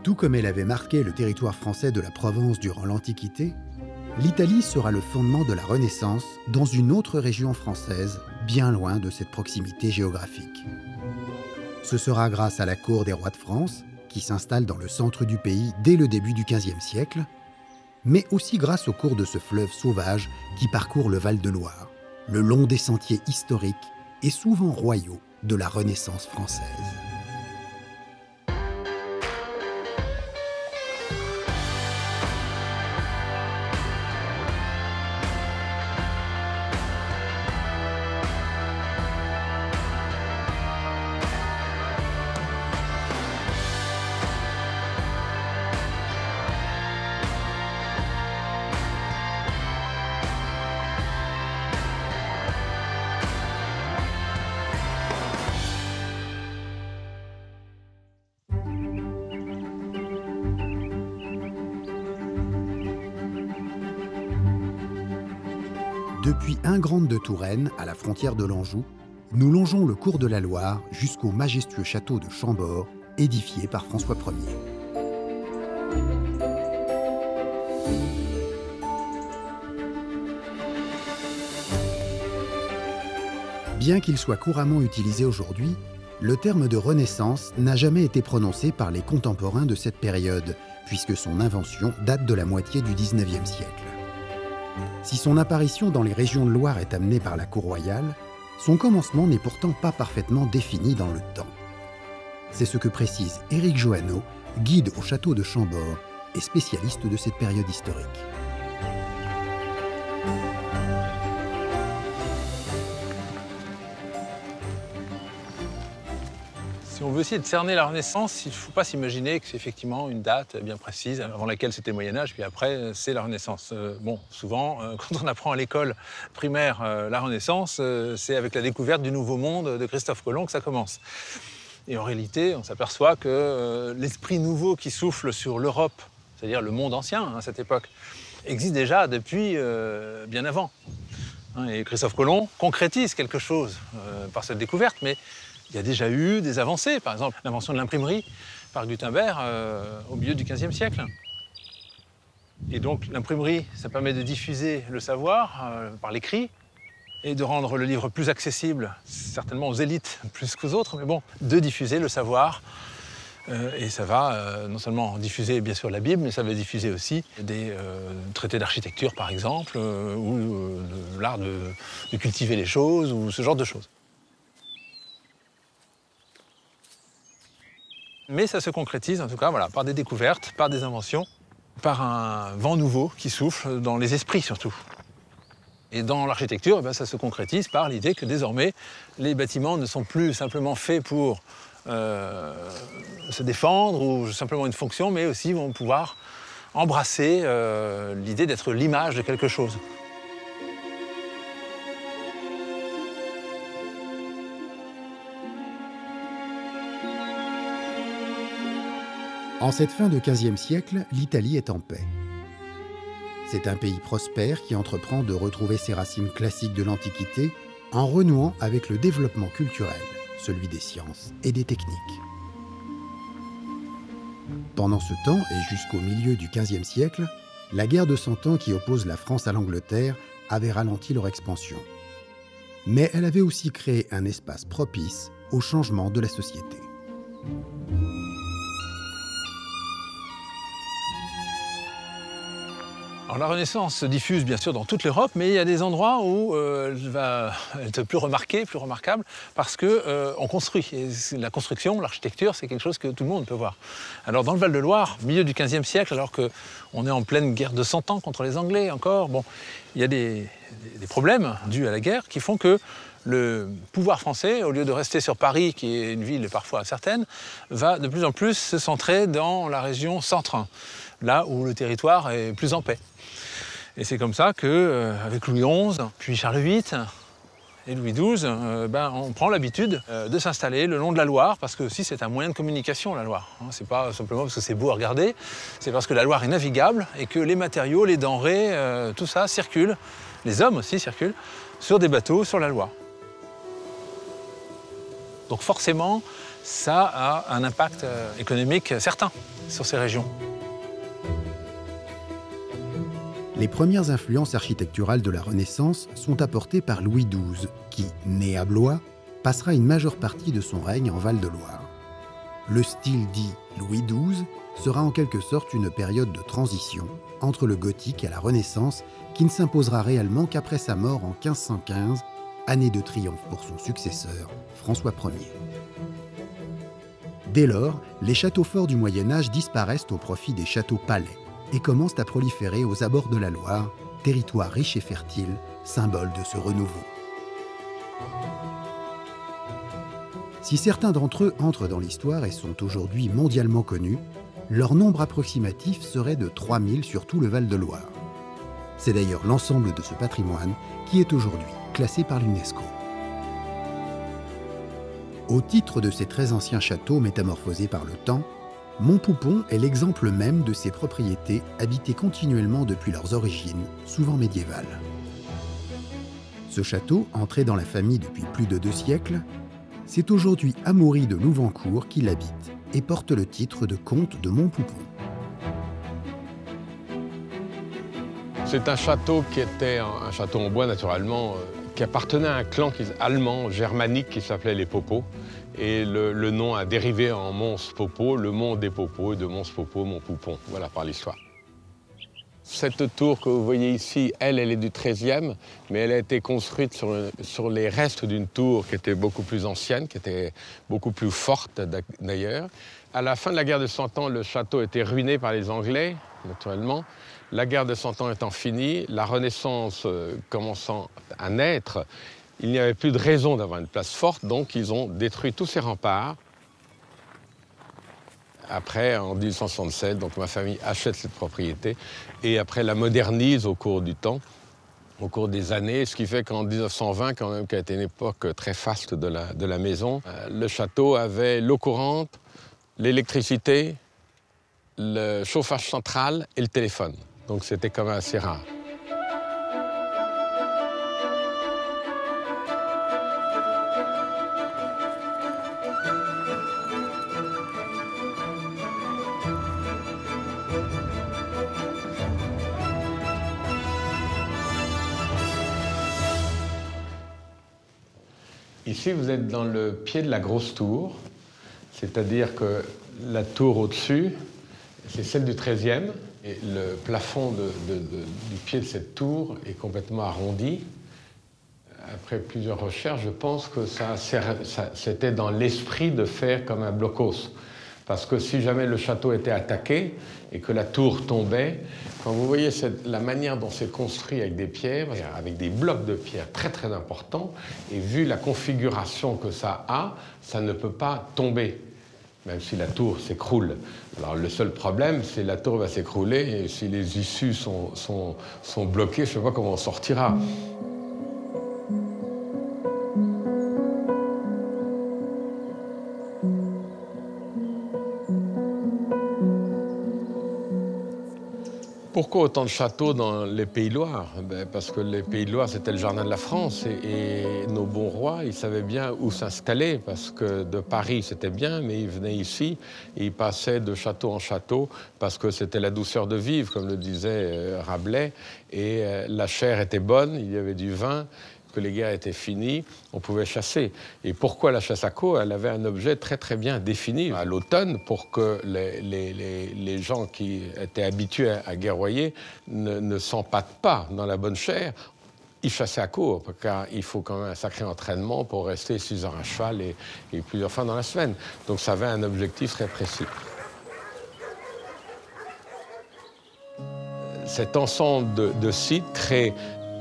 Tout comme elle avait marqué le territoire français de la Provence durant l'Antiquité, l'Italie sera le fondement de la Renaissance dans une autre région française, bien loin de cette proximité géographique. Ce sera grâce à la cour des rois de France, qui s'installe dans le centre du pays dès le début du XVe siècle, mais aussi grâce au cours de ce fleuve sauvage qui parcourt le Val-de-Loire, le long des sentiers historiques et souvent royaux de la Renaissance française. Depuis Ingrande de Touraine, à la frontière de l'Anjou, nous longeons le cours de la Loire jusqu'au majestueux château de Chambord, édifié par François Ier. Bien qu'il soit couramment utilisé aujourd'hui, le terme de Renaissance n'a jamais été prononcé par les contemporains de cette période, puisque son invention date de la moitié du XIXe siècle. Si son apparition dans les régions de Loire est amenée par la cour royale, son commencement n'est pourtant pas parfaitement défini dans le temps. C'est ce que précise Éric Johanneau, guide au château de Chambord et spécialiste de cette période historique. Si on veut essayer de cerner la Renaissance, il ne faut pas s'imaginer que c'est effectivement une date bien précise, avant laquelle c'était le Moyen-Âge, puis après c'est la Renaissance. Bon, souvent, quand on apprend à l'école primaire la Renaissance, c'est avec la découverte du Nouveau Monde de Christophe Colomb que ça commence. Et en réalité, on s'aperçoit que l'esprit nouveau qui souffle sur l'Europe, c'est-à-dire le monde ancien à cette époque, existe déjà depuis bien avant. Et Christophe Colomb concrétise quelque chose par cette découverte, mais il y a déjà eu des avancées, par exemple l'invention de l'imprimerie par Gutenberg au milieu du XVe siècle. Et donc l'imprimerie, ça permet de diffuser le savoir par l'écrit et de rendre le livre plus accessible, certainement aux élites plus qu'aux autres, mais bon, de diffuser le savoir. Et ça va non seulement diffuser bien sûr la Bible, mais ça va diffuser aussi des traités d'architecture par exemple, ou l'art de cultiver les choses, ou ce genre de choses. Mais ça se concrétise, en tout cas, voilà, par des découvertes, par des inventions, par un vent nouveau qui souffle dans les esprits surtout. Et dans l'architecture, ça se concrétise par l'idée que désormais, les bâtiments ne sont plus simplement faits pour se défendre ou simplement une fonction, mais aussi vont pouvoir embrasser l'idée d'être l'image de quelque chose. En cette fin de XVe siècle, l'Italie est en paix. C'est un pays prospère qui entreprend de retrouver ses racines classiques de l'Antiquité en renouant avec le développement culturel, celui des sciences et des techniques. Pendant ce temps, et jusqu'au milieu du XVe siècle, la guerre de Cent Ans qui oppose la France à l'Angleterre avait ralenti leur expansion. Mais elle avait aussi créé un espace propice au changement de la société. Alors la Renaissance se diffuse bien sûr dans toute l'Europe, mais il y a des endroits où elle va être plus remarquée, plus remarquable, parce qu'on construit. Et la construction, l'architecture, c'est quelque chose que tout le monde peut voir. Alors dans le Val-de-Loire, milieu du XVe siècle, alors qu'on est en pleine guerre de 100 ans contre les Anglais encore, bon, il y a des problèmes dus à la guerre qui font que le pouvoir français, au lieu de rester sur Paris, qui est une ville parfois incertaine, va de plus en plus se centrer dans la région centre, là où le territoire est plus en paix. Et c'est comme ça qu'avec Louis XI, puis Charles VIII et Louis XII, on prend l'habitude de s'installer le long de la Loire, parce que aussi c'est un moyen de communication, la Loire. C'est pas simplement parce que c'est beau à regarder, c'est parce que la Loire est navigable et que les matériaux, les denrées, tout ça circule, les hommes aussi circulent, sur des bateaux sur la Loire. Donc forcément, ça a un impact économique certain sur ces régions. Les premières influences architecturales de la Renaissance sont apportées par Louis XII, qui, né à Blois, passera une majeure partie de son règne en Val-de-Loire. Le style dit Louis XII sera en quelque sorte une période de transition entre le gothique et la Renaissance qui ne s'imposera réellement qu'après sa mort en 1515, année de triomphe pour son successeur, François Ier. Dès lors, les châteaux forts du Moyen-Âge disparaissent au profit des châteaux-palais et commencent à proliférer aux abords de la Loire, territoire riche et fertile, symbole de ce renouveau. Si certains d'entre eux entrent dans l'histoire et sont aujourd'hui mondialement connus, leur nombre approximatif serait de 3000 sur tout le Val-de-Loire. C'est d'ailleurs l'ensemble de ce patrimoine qui est aujourd'hui classé par l'UNESCO. Au titre de ces très anciens châteaux métamorphosés par le temps, Montpoupon est l'exemple même de ces propriétés habitées continuellement depuis leurs origines, souvent médiévales. Ce château, entré dans la famille depuis plus de 2 siècles, c'est aujourd'hui Amaury de Louvencourt qui l'habite et porte le titre de comte de Montpoupon. C'est un château qui était un château en bois naturellement, qui appartenait à un clan allemand germanique qui s'appelait les Popos. Et le nom a dérivé en Mons Popo, le mont des Popos, et de Mons Popo, Montpoupon, voilà par l'histoire. Cette tour que vous voyez ici, elle est du XIIIe, mais elle a été construite sur les restes d'une tour qui était beaucoup plus ancienne, qui était beaucoup plus forte d'ailleurs. À la fin de la guerre de 100 ans, le château était ruiné par les Anglais, naturellement. La guerre de 100 ans étant finie, la Renaissance commençant à naître, il n'y avait plus de raison d'avoir une place forte, donc ils ont détruit tous ces remparts. Après, en 1867, donc ma famille achète cette propriété et après la modernise au cours du temps, au cours des années, ce qui fait qu'en 1920, quand même, qui a été une époque très faste de la maison, le château avait l'eau courante, l'électricité, le chauffage central et le téléphone. Donc c'était quand même assez rare. Ici, vous êtes dans le pied de la grosse tour, c'est-à-dire que la tour au-dessus, c'est celle du XIIIe, et le plafond du pied de cette tour est complètement arrondi. Après plusieurs recherches, je pense que c'était dans l'esprit de faire comme un blocos. Parce que si jamais le château était attaqué et que la tour tombait, quand vous voyez la manière dont c'est construit avec des pierres, avec des blocs de pierre très très importants, et vu la configuration que ça a, ça ne peut pas tomber, même si la tour s'écroule. Alors le seul problème, c'est que la tour va s'écrouler, et si les issues sont bloquées, je ne sais pas comment on sortira. Pourquoi autant de châteaux dans les Pays de Loire? Parce que les Pays de Loire, c'était le jardin de la France. Et nos bons rois, ils savaient bien où s'installer. Parce que de Paris, c'était bien, mais ils venaient ici et ils passaient de château en château parce que c'était la douceur de vivre, comme le disait Rabelais. Et la chair était bonne, il y avait du vin. Que les guerres étaient finies, on pouvait chasser. Et pourquoi la chasse à queue? Elle avait un objet très très bien défini à l'automne pour que les gens qui étaient habitués à guerroyer ne s'empâtent pas dans la bonne chair. Ils chassaient à queue, car il faut quand même un sacré entraînement pour rester 6 heures à cheval et plusieurs fois dans la semaine. Donc ça avait un objectif très précis. Cet ensemble de sites crée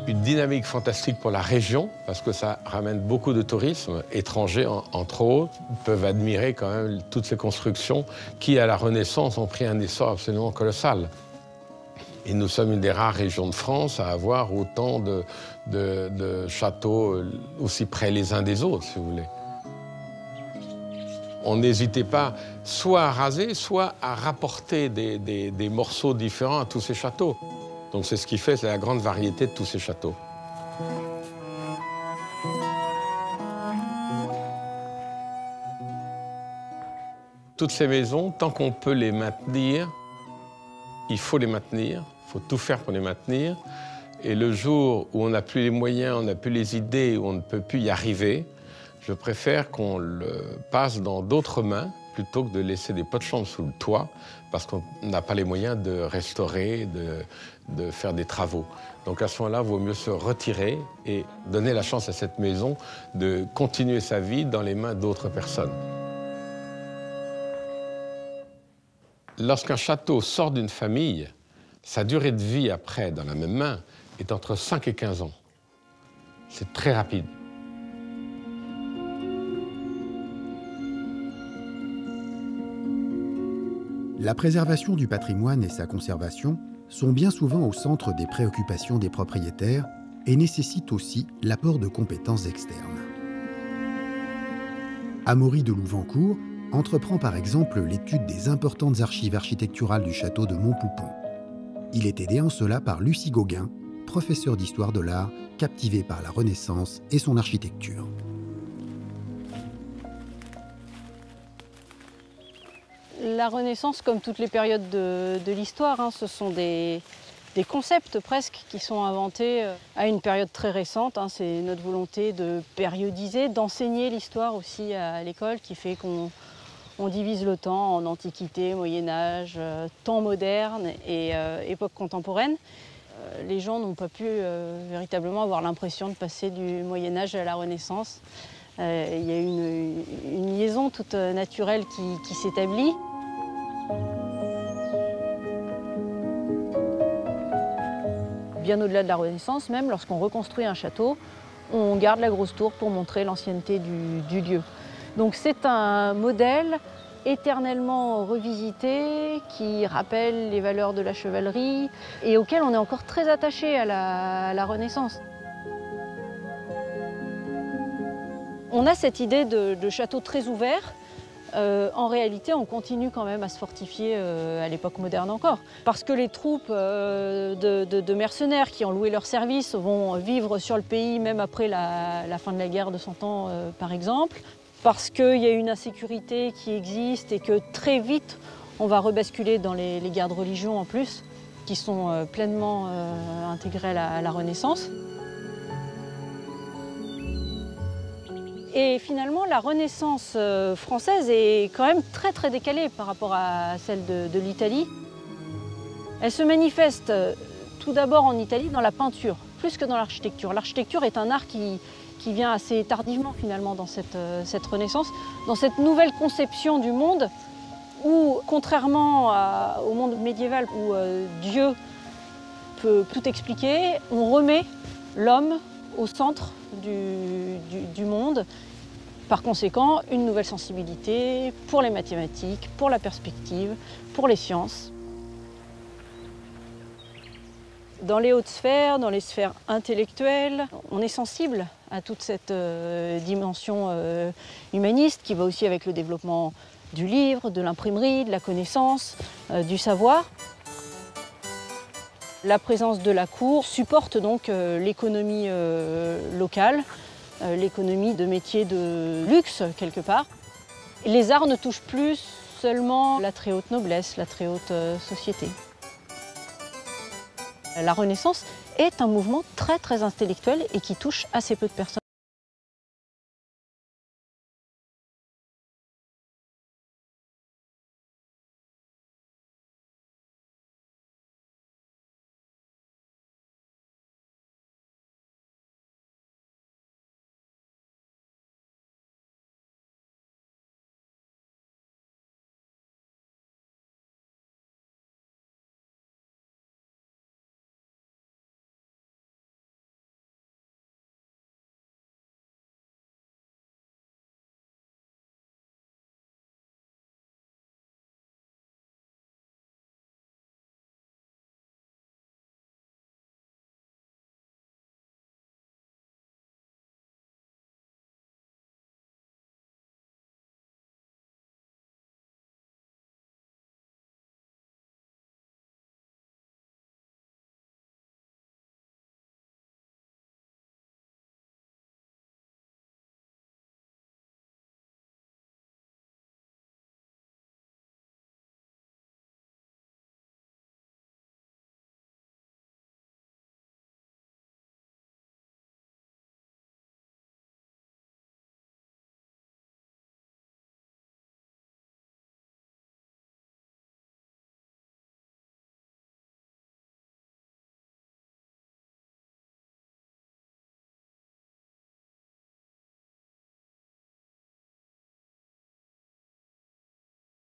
une dynamique fantastique pour la région, parce que ça ramène beaucoup de tourisme étrangers, entre autres, peuvent admirer quand même toutes ces constructions qui, à la Renaissance, ont pris un essor absolument colossal. Et nous sommes une des rares régions de France à avoir autant de châteaux aussi près les uns des autres, si vous voulez. On n'hésitait pas soit à raser, soit à rapporter des morceaux différents à tous ces châteaux. Donc c'est ce qui fait la grande variété de tous ces châteaux. Toutes ces maisons, tant qu'on peut les maintenir, il faut les maintenir, il faut tout faire pour les maintenir. Et le jour où on n'a plus les moyens, on n'a plus les idées, où on ne peut plus y arriver, je préfère qu'on le passe dans d'autres mains plutôt que de laisser des pots de chambre sous le toit parce qu'on n'a pas les moyens de restaurer, de faire des travaux. Donc à ce moment-là, il vaut mieux se retirer et donner la chance à cette maison de continuer sa vie dans les mains d'autres personnes. Lorsqu'un château sort d'une famille, sa durée de vie après, dans la même main, est entre 5 et 15 ans. C'est très rapide. La préservation du patrimoine et sa conservation sont bien souvent au centre des préoccupations des propriétaires et nécessitent aussi l'apport de compétences externes. Amaury de Louvancourt entreprend par exemple l'étude des importantes archives architecturales du château de Montpoupon. Il est aidé en cela par Lucie Gauguin, professeure d'histoire de l'art, captivée par la Renaissance et son architecture. La Renaissance, comme toutes les périodes de l'histoire, ce sont des concepts presque qui sont inventés à une période très récente. C'est notre volonté de périodiser, d'enseigner l'histoire aussi à l'école qui fait qu'on divise le temps en Antiquité, Moyen-Âge, temps moderne et époque contemporaine. Les gens n'ont pas pu véritablement avoir l'impression de passer du Moyen-Âge à la Renaissance. Il y a une liaison toute naturelle qui s'établit. Bien au-delà de la Renaissance, même lorsqu'on reconstruit un château, on garde la grosse tour pour montrer l'ancienneté du lieu. Donc c'est un modèle éternellement revisité, qui rappelle les valeurs de la chevalerie et auquel on est encore très attaché à la Renaissance. On a cette idée de château très ouvert. En réalité, on continue quand même à se fortifier à l'époque moderne encore. Parce que les troupes de mercenaires qui ont loué leur service vont vivre sur le pays même après la fin de la guerre de 100 ans, par exemple. Parce qu'il y a une insécurité qui existe et que très vite, on va rebasculer dans les guerres de religion en plus, qui sont pleinement intégrées à la Renaissance. Et finalement, la Renaissance française est quand même très très décalée par rapport à celle de l'Italie. Elle se manifeste tout d'abord en Italie dans la peinture, plus que dans l'architecture. L'architecture est un art qui vient assez tardivement finalement dans cette Renaissance, dans cette nouvelle conception du monde où, contrairement au monde médiéval où Dieu peut tout expliquer, on remet l'homme au centre du monde. Par conséquent, une nouvelle sensibilité pour les mathématiques, pour la perspective, pour les sciences. Dans les hautes sphères, dans les sphères intellectuelles, on est sensible à toute cette dimension humaniste qui va aussi avec le développement du livre, de l'imprimerie, de la connaissance, du savoir. La présence de la cour supporte donc l'économie locale, l'économie de métiers de luxe quelque part. Les arts ne touchent plus seulement la très haute noblesse, la très haute société. La Renaissance est un mouvement très très intellectuel et qui touche assez peu de personnes.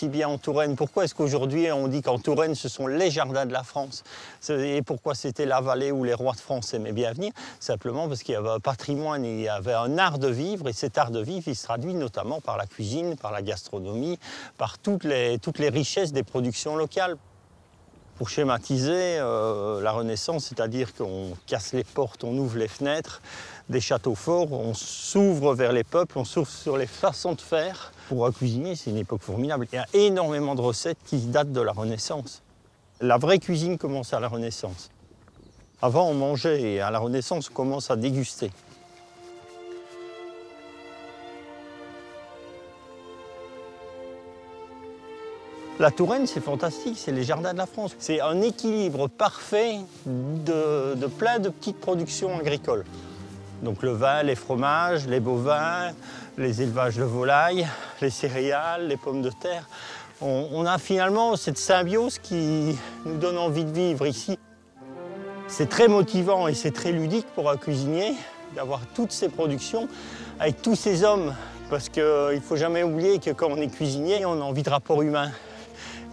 Si bien en Touraine, pourquoi est-ce qu'aujourd'hui on dit qu'en Touraine ce sont les jardins de la France? Et pourquoi c'était la vallée où les rois de France aimaient bien venir? Simplement parce qu'il y avait un patrimoine, il y avait un art de vivre, et cet art de vivre il se traduit notamment par la cuisine, par la gastronomie, par toutes les richesses des productions locales. Pour schématiser, la Renaissance, c'est-à-dire qu'on casse les portes, on ouvre les fenêtres des châteaux forts, on s'ouvre vers les peuples, on s'ouvre sur les façons de faire. Pour un cuisinier, c'est une époque formidable. Il y a énormément de recettes qui datent de la Renaissance. La vraie cuisine commence à la Renaissance. Avant, on mangeait, et à la Renaissance, on commence à déguster. La Touraine, c'est fantastique, c'est les jardins de la France. C'est un équilibre parfait de plein de petites productions agricoles. Donc le vin, les fromages, les bovins, les élevages de volailles, les céréales, les pommes de terre. On a finalement cette symbiose qui nous donne envie de vivre ici. C'est très motivant et c'est très ludique pour un cuisinier d'avoir toutes ces productions avec tous ces hommes. Parce qu'il ne faut jamais oublier que quand on est cuisinier, on a envie de rapport humain.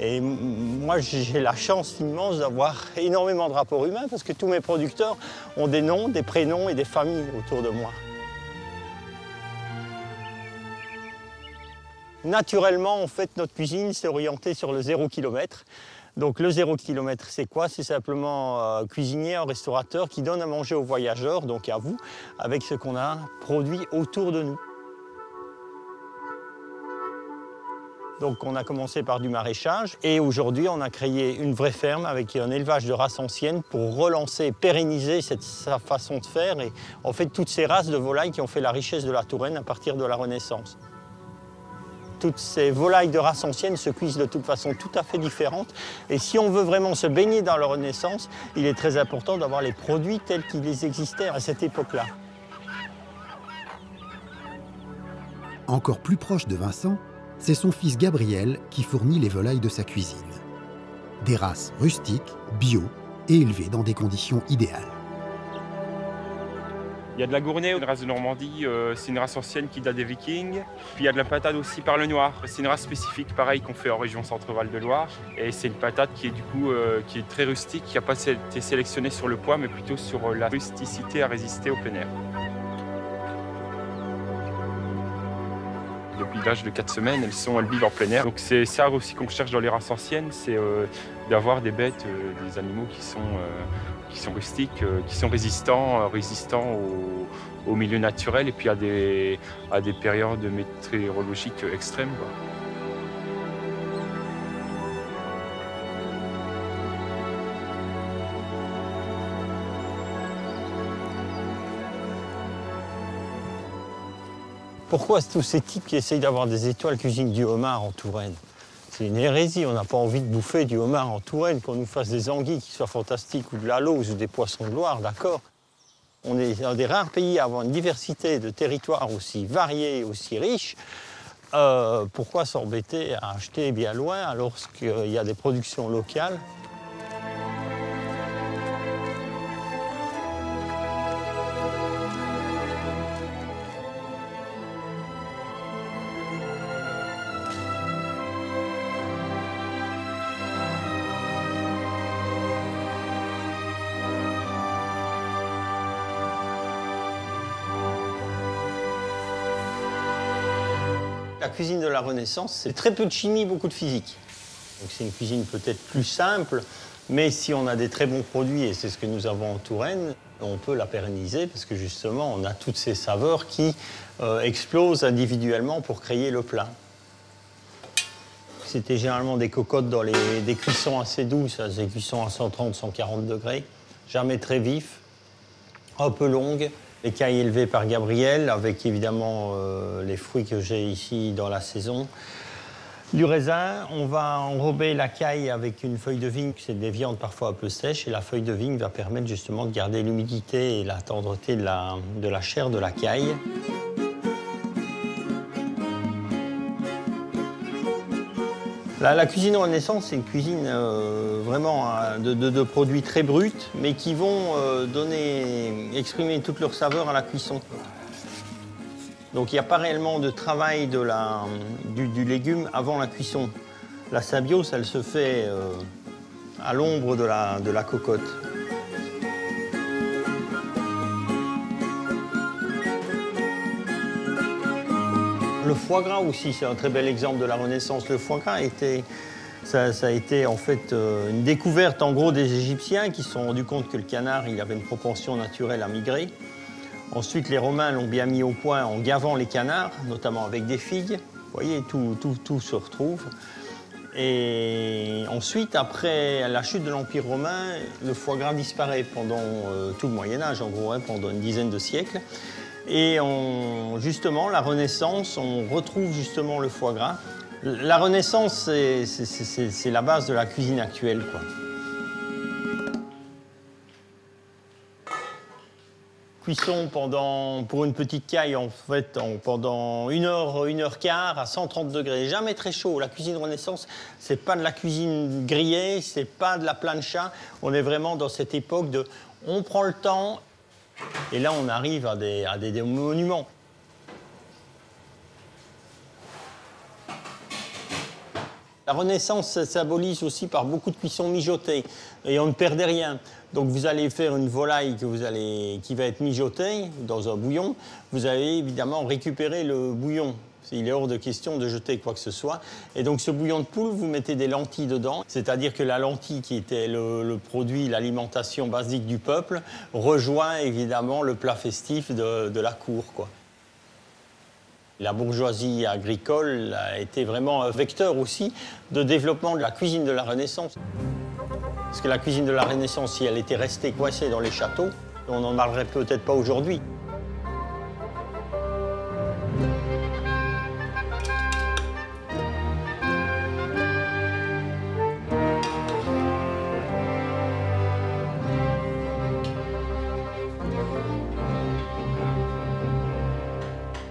Et moi, j'ai la chance immense d'avoir énormément de rapports humains parce que tous mes producteurs ont des noms, des prénoms et des familles autour de moi. Naturellement, en fait, notre cuisine s'est orientée sur le 0 km. Donc le 0 km, c'est quoi? C'est simplement un cuisinier, un restaurateur qui donne à manger aux voyageurs, donc à vous, avec ce qu'on a produit autour de nous. Donc on a commencé par du maraîchage et aujourd'hui on a créé une vraie ferme avec un élevage de races anciennes pour relancer, pérenniser sa façon de faire et en fait toutes ces races de volailles qui ont fait la richesse de la Touraine à partir de la Renaissance. Toutes ces volailles de races anciennes se cuisent de toute façon tout à fait différente et si on veut vraiment se baigner dans la Renaissance, il est très important d'avoir les produits tels qu'ils existaient à cette époque-là. Encore plus proche de Vincent, c'est son fils Gabriel qui fournit les volailles de sa cuisine. Des races rustiques, bio et élevées dans des conditions idéales. Il y a de la Gournay, une race de Normandie, c'est une race ancienne qui date des Vikings. Puis il y a de la patate aussi par le noir. C'est une race spécifique, pareil, qu'on fait en région Centre-Val de Loire. Et c'est une patate qui est du coup qui est très rustique, qui n'a pas été sélectionnée sur le poids, mais plutôt sur la rusticité à résister au plein air. Depuis l'âge de 4 semaines, elles vivent en plein air. Donc c'est ça aussi qu'on cherche dans les races anciennes, c'est d'avoir des bêtes, des animaux qui sont rustiques, qui sont résistants au milieu naturel et puis à des périodes météorologiques extrêmes, quoi. Pourquoi tous ces types qui essayent d'avoir des étoiles cuisinent du homard en Touraine? C'est une hérésie, on n'a pas envie de bouffer du homard en Touraine, qu'on nous fasse des anguilles qui soient fantastiques ou de la lauze ou des poissons de Loire, d'accord? On est un des rares pays à avoir une diversité de territoires aussi variés, aussi riches. Pourquoi s'embêter à acheter bien loin alors qu'il y a des productions locales? La cuisine de la Renaissance, c'est très peu de chimie, beaucoup de physique. Donc c'est une cuisine peut-être plus simple, mais si on a des très bons produits, et c'est ce que nous avons en Touraine, on peut la pérenniser parce que justement, on a toutes ces saveurs qui explosent individuellement pour créer le plat. C'était généralement des cocottes dans des cuissons assez douces, des cuissons à 130, 140 degrés, jamais très vifs, un peu longues. Écailles élevées par Gabriel, avec évidemment les fruits que j'ai ici dans la saison. Du raisin, on va enrober la caille avec une feuille de vigne, c'est des viandes parfois un peu sèches, et la feuille de vigne va permettre justement de garder l'humidité et la tendreté de la chair de la caille. La cuisine Renaissance, c'est une cuisine vraiment de produits très bruts, mais qui vont exprimer toute leur saveur à la cuisson. Donc il n'y a pas réellement de travail du légume avant la cuisson. La symbiose, elle se fait à l'ombre de la cocotte. Le foie gras aussi, c'est un très bel exemple de la Renaissance. Le foie gras ça a été en fait une découverte en gros des Égyptiens qui se sont rendus compte que le canard il avait une propension naturelle à migrer. Ensuite, les Romains l'ont bien mis au point en gavant les canards, notamment avec des figues. Vous voyez, tout se retrouve. Et ensuite, après la chute de l'Empire romain, le foie gras disparaît pendant tout le Moyen-Âge, en gros, pendant une dizaine de siècles. Et justement, la Renaissance, on retrouve justement le foie gras. La Renaissance, c'est la base de la cuisine actuelle, quoi. Cuisson pour une petite caille, en fait, pendant 1h15 à 130 degrés. Jamais très chaud. La cuisine Renaissance, c'est pas de la cuisine grillée, c'est pas de la plancha. On est vraiment dans cette époque de... On prend le temps, et là, on arrive à des monuments. La Renaissance symbolise aussi par beaucoup de cuissons mijotées, et on ne perdait rien. Donc vous allez faire une volaille qui va être mijotée dans un bouillon. Vous allez évidemment récupérer le bouillon. Il est hors de question de jeter quoi que ce soit. Et donc ce bouillon de poule, vous mettez des lentilles dedans. C'est-à-dire que la lentille qui était le produit, l'alimentation basique du peuple, rejoint évidemment le plat festif de la cour, quoi. La bourgeoisie agricole a été vraiment un vecteur aussi de développement de la cuisine de la Renaissance. Parce que la cuisine de la Renaissance, si elle était restée coincée dans les châteaux, on n'en parlerait peut-être pas aujourd'hui.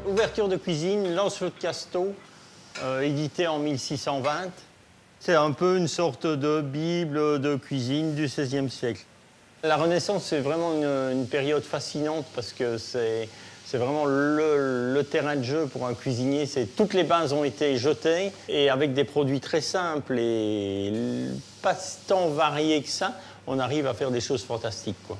Ouverture de cuisine, Lancelot de Casteau, édité en 1620. C'est un peu une sorte de bible de cuisine du XVIe siècle. La Renaissance, c'est vraiment une période fascinante parce que c'est vraiment le terrain de jeu pour un cuisinier. Toutes les bases ont été jetées et avec des produits très simples et pas tant variés que ça, on arrive à faire des choses fantastiques, quoi.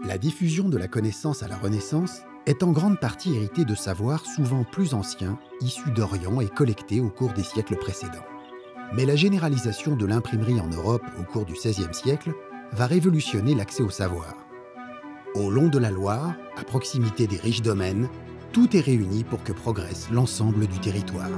La diffusion de la connaissance à la Renaissance est en grande partie héritée de savoirs souvent plus anciens, issus d'Orient et collectés au cours des siècles précédents. Mais la généralisation de l'imprimerie en Europe au cours du XVIe siècle va révolutionner l'accès au savoir. Au long de la Loire, à proximité des riches domaines, tout est réuni pour que progresse l'ensemble du territoire.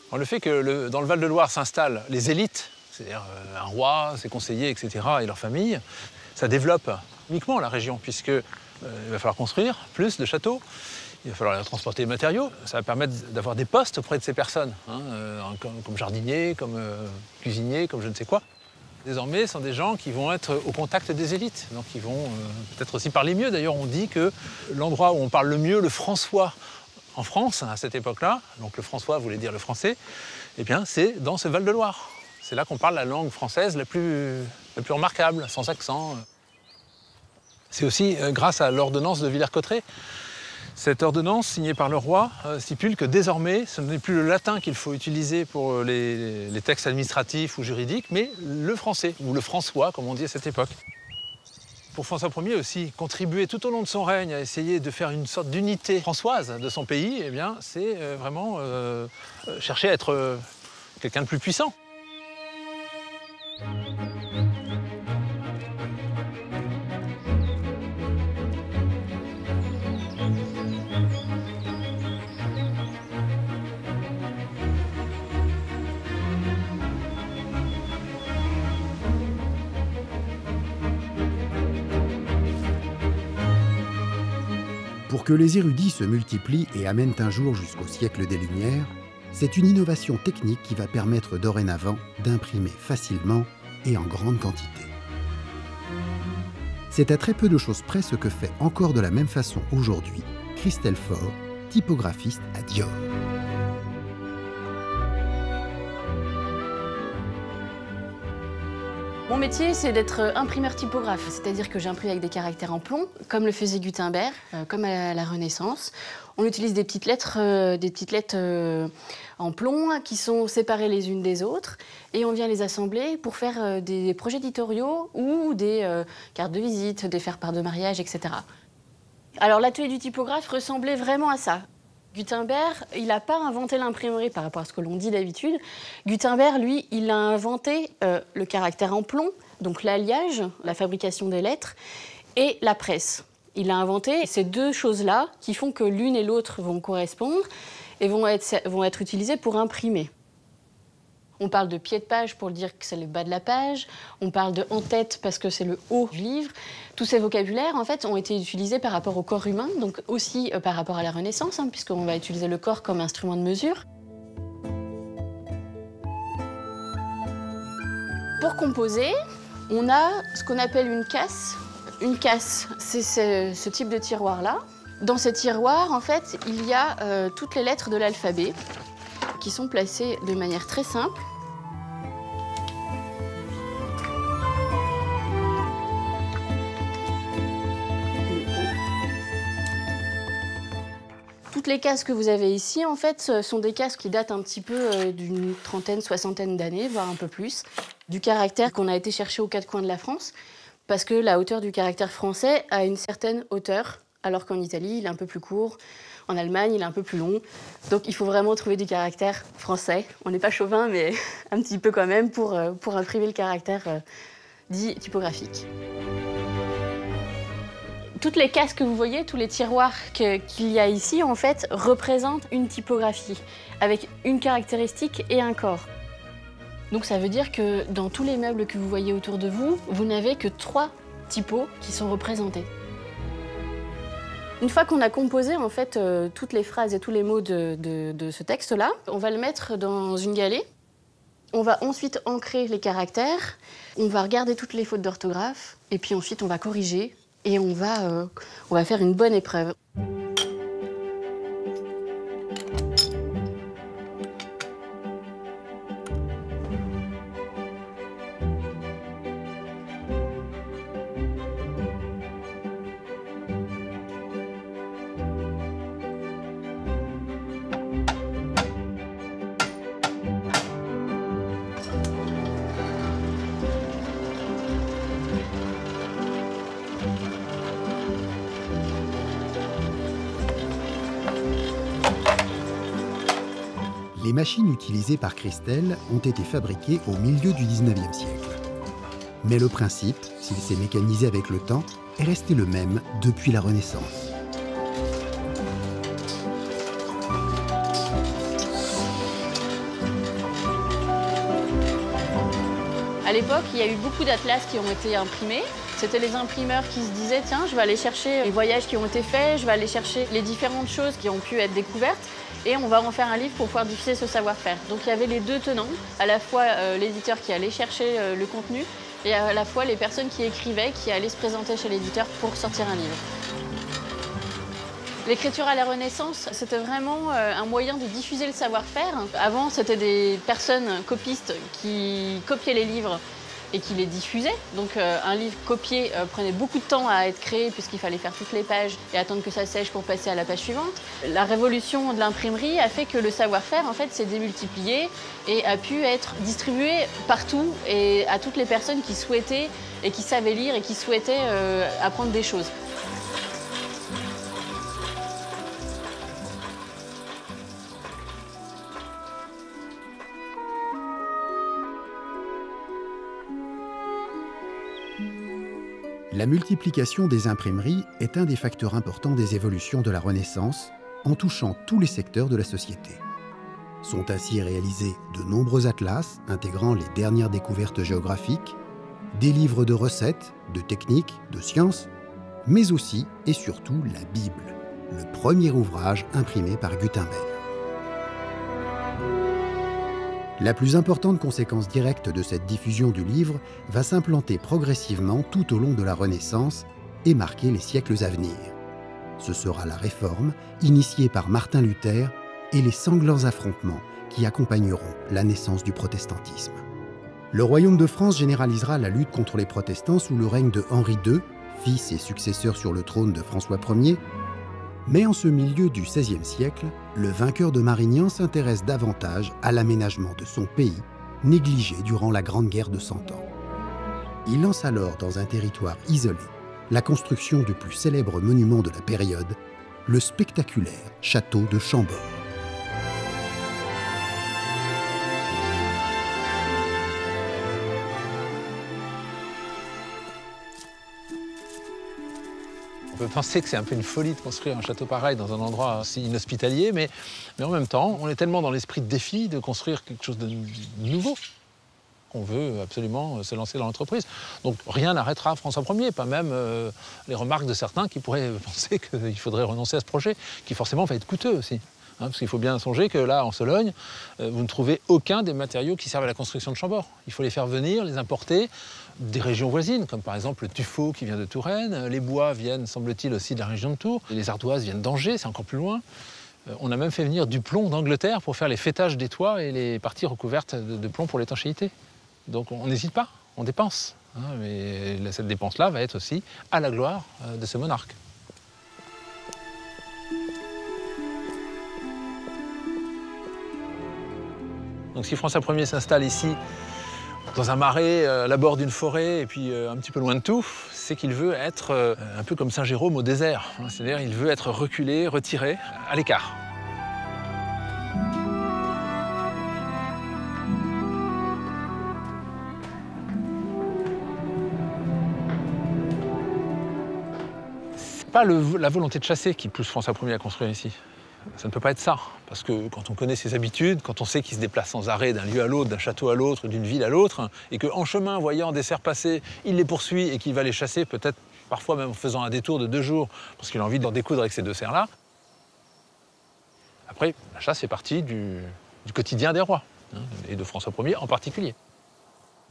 Alors, le fait que dans le Val-de-Loire s'installent les élites, c'est-à-dire un roi, ses conseillers, etc., et leur famille, ça développe uniquement la région, puisqu'il va falloir construire plus de châteaux, il va falloir transporter des matériaux. Ça va permettre d'avoir des postes auprès de ces personnes, comme jardiniers, comme cuisiniers, comme je ne sais quoi. Désormais, ce sont des gens qui vont être au contact des élites, donc ils vont peut-être aussi parler mieux. D'ailleurs, on dit que l'endroit où on parle le mieux le François en France, à cette époque-là, donc le François voulait dire le français, eh bien c'est dans ce Val-de-Loire. C'est là qu'on parle la langue française la plus remarquable, sans accent. C'est aussi grâce à l'ordonnance de Villers-Cotterêts. Cette ordonnance, signée par le roi, stipule que désormais, ce n'est plus le latin qu'il faut utiliser pour les textes administratifs ou juridiques, mais le français, ou le François, comme on dit à cette époque. Pour François Ier aussi, contribuer tout au long de son règne à essayer de faire une sorte d'unité françoise de son pays, eh bien, c'est vraiment chercher à être quelqu'un de plus puissant. Pour que les érudits se multiplient et amènent un jour jusqu'au siècle des Lumières, c'est une innovation technique qui va permettre dorénavant d'imprimer facilement et en grande quantité. C'est à très peu de choses près ce que fait encore de la même façon aujourd'hui Christelle Faure, typographiste à Dior. Mon métier, c'est d'être imprimeur typographe, c'est-à-dire que j'imprime avec des caractères en plomb, comme le faisait Gutenberg, comme à la Renaissance. On utilise des petites lettres en plomb qui sont séparées les unes des autres et on vient les assembler pour faire des projets éditoriaux ou des cartes de visite, des faire-part de mariage, etc. Alors l'atelier du typographe ressemblait vraiment à ça. Gutenberg, il n'a pas inventé l'imprimerie par rapport à ce que l'on dit d'habitude. Gutenberg, lui, il a inventé le caractère en plomb, donc l'alliage, la fabrication des lettres, et la presse. Il a inventé ces deux choses-là qui font que l'une et l'autre vont correspondre et vont être utilisées pour imprimer. On parle de pied de page pour dire que c'est le bas de la page. On parle de en-tête parce que c'est le haut du livre. Tous ces vocabulaires, en fait, ont été utilisés par rapport au corps humain, donc aussi par rapport à la Renaissance, puisqu'on va utiliser le corps comme instrument de mesure. Pour composer, on a ce qu'on appelle une casse. Une casse, c'est ce type de tiroir-là. Dans ce tiroir, en fait, il y a toutes les lettres de l'alphabet qui sont placées de manière très simple. Toutes les cases que vous avez ici, en fait, sont des cases qui datent un petit peu d'une trentaine, soixantaine d'années, voire un peu plus, du caractère qu'on a été chercher aux quatre coins de la France, parce que la hauteur du caractère français a une certaine hauteur, alors qu'en Italie, il est un peu plus court. En Allemagne, il est un peu plus long. Donc, il faut vraiment trouver du caractère français. On n'est pas chauvin, mais un petit peu quand même pour imprimer le caractère dit typographique. Toutes les cases que vous voyez, tous les tiroirs qu'il y a ici, en fait, représentent une typographie avec une caractéristique et un corps. Donc, ça veut dire que dans tous les meubles que vous voyez autour de vous, vous n'avez que 3 typos qui sont représentés. Une fois qu'on a composé en fait toutes les phrases et tous les mots de ce texte-là, on va le mettre dans une galette. On va ensuite ancrer les caractères, on va regarder toutes les fautes d'orthographe, et puis ensuite on va corriger et on va faire une bonne épreuve. Les machines utilisées par Christelle ont été fabriquées au milieu du 19e siècle. Mais le principe, s'il s'est mécanisé avec le temps, est resté le même depuis la Renaissance. À l'époque, il y a eu beaucoup d'atlas qui ont été imprimés. C'était les imprimeurs qui se disaient « Tiens, je vais aller chercher les voyages qui ont été faits, je vais aller chercher les différentes choses qui ont pu être découvertes et on va en faire un livre pour pouvoir diffuser ce savoir-faire. » Donc il y avait les deux tenants, à la fois l'éditeur qui allait chercher le contenu et à la fois les personnes qui écrivaient, qui allaient se présenter chez l'éditeur pour sortir un livre. L'écriture à la Renaissance, c'était vraiment un moyen de diffuser le savoir-faire. Avant, c'était des personnes copistes qui copiaient les livres et qui les diffusaient. Donc un livre copié prenait beaucoup de temps à être créé puisqu'il fallait faire toutes les pages et attendre que ça sèche pour passer à la page suivante. La révolution de l'imprimerie a fait que le savoir-faire en fait, s'est démultiplié et a pu être distribué partout et à toutes les personnes qui souhaitaient et qui savaient lire et qui souhaitaient apprendre des choses. La multiplication des imprimeries est un des facteurs importants des évolutions de la Renaissance, en touchant tous les secteurs de la société. Sont ainsi réalisés de nombreux atlas intégrant les dernières découvertes géographiques, des livres de recettes, de techniques, de sciences, mais aussi et surtout la Bible, le premier ouvrage imprimé par Gutenberg. La plus importante conséquence directe de cette diffusion du livre va s'implanter progressivement tout au long de la Renaissance et marquer les siècles à venir. Ce sera la Réforme, initiée par Martin Luther, et les sanglants affrontements qui accompagneront la naissance du protestantisme. Le royaume de France généralisera la lutte contre les protestants sous le règne de Henri II, fils et successeur sur le trône de François Ier. Mais en ce milieu du XVIe siècle, le vainqueur de Marignan s'intéresse davantage à l'aménagement de son pays, négligé durant la Grande Guerre de Cent Ans. Il lance alors dans un territoire isolé la construction du plus célèbre monument de la période, le spectaculaire château de Chambord. On peut penser que c'est un peu une folie de construire un château pareil dans un endroit si inhospitalier, mais en même temps, on est tellement dans l'esprit de défi de construire quelque chose de nouveau qu'on veut absolument se lancer dans l'entreprise. Donc rien n'arrêtera François Ier, pas même les remarques de certains qui pourraient penser qu'il faudrait renoncer à ce projet, qui forcément va être coûteux aussi. Parce qu'il faut bien songer que là, en Sologne, vous ne trouvez aucun des matériaux qui servent à la construction de Chambord. Il faut les faire venir, les importer des régions voisines, comme par exemple le tuffeau qui vient de Touraine. Les bois viennent, semble-t-il, aussi de la région de Tours. Et les ardoises viennent d'Angers, c'est encore plus loin. On a même fait venir du plomb d'Angleterre pour faire les faîtages des toits et les parties recouvertes de plomb pour l'étanchéité. Donc on n'hésite pas, on dépense. Mais cette dépense-là va être aussi à la gloire de ce monarque. Donc si François Ier s'installe ici, dans un marais, à l'abord d'une forêt, et puis un petit peu loin de tout, c'est qu'il veut être un peu comme Saint-Jérôme au désert. C'est-à-dire qu'il veut être reculé, retiré, à l'écart. C'est pas la volonté de chasser qui pousse François Ier à construire ici. Ça ne peut pas être ça, parce que quand on connaît ses habitudes, quand on sait qu'il se déplace sans arrêt d'un lieu à l'autre, d'un château à l'autre, d'une ville à l'autre, et qu'en chemin, voyant des cerfs passer, il les poursuit et qu'il va les chasser, peut-être parfois même en faisant un détour de 2 jours, parce qu'il a envie d'en découdre avec ces 2 cerfs-là. Après, la chasse fait partie du quotidien des rois, et de François Ier en particulier.